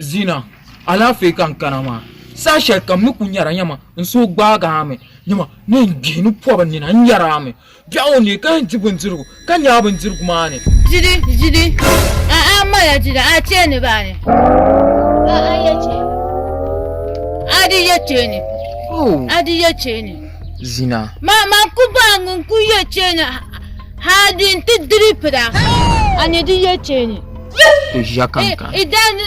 Zina, ala fe kan kanama. Sa shel kam nu kunyara nyama, nso gbaga ame. Nyama, ne nginu poba ni na nyara ame. Bia oni kan jibunziru, kan ya bunziru kumane. Jidi. Amma ya jida, a ce ni ba ne. Adi ya ce ni. Adi ya ce ni. Zina. Mama kuba ngunku ya ce ni. Hadin ti dripda. Ani di ya ce ni. To jakanka. Idan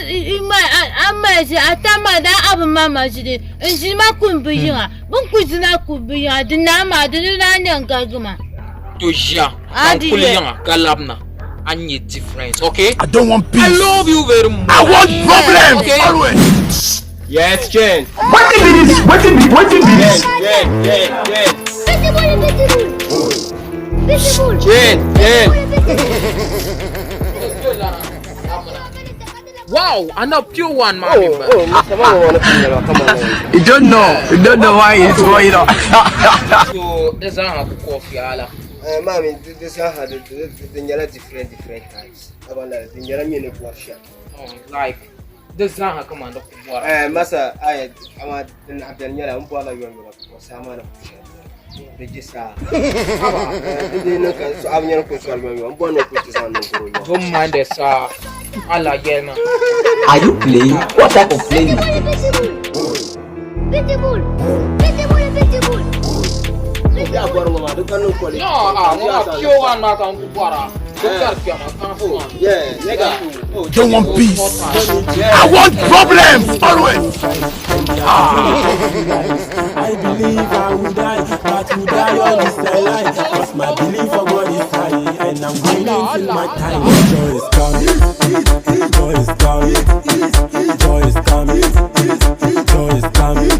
amma ji atama da abu mama ji in ji ma kun biya bun ku zina ku biya dinna ma dinna nan gaguma to ja an kuliya galabna anye different, okay? I don't want peace. I love you very much. I want problems, okay? Always. Yes, Jen. What be this? What be this? Wow, I'm a pure one, man. You don't know why it's going on. So, there's a coffee, Allah. Mommy, this guy had the different types. About that, the Jeremy workshop. Like, this Zaha command of water. Massa, I am at the Yellow Umbrella, you know, someone of the Jissa. I'm your question. I'm one of the Don't mind this, Allah, Yelma. Are you playing? What type of playing? Yeah, no, pure one, not on water. Don't want peace. I want problems, always. I believe I will die, but will die on this line. Cause my belief for God is high, and I'm willing till my time. Joy is coming, joy is coming, joy is coming, joy is coming.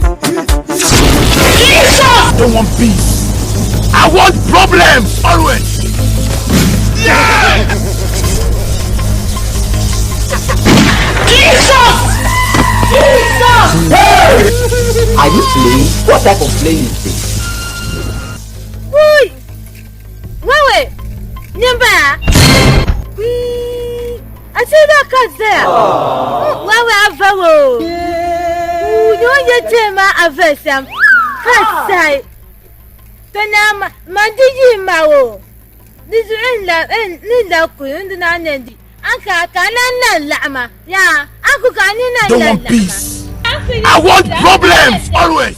Don't want peace. I want problems, always. Yeah! Jesus! Hey! Are you playing? What type of playing is this? Ui! Wawe! Nyamba! Achida kaze! Wawe avawo! Uyo yetema avesam! Hasai! Tena mandiji mawo! Dizu nila kuyundu na nendi. Anka kanana lama. Ya, aku kanina Don't want peace. I want problems, always.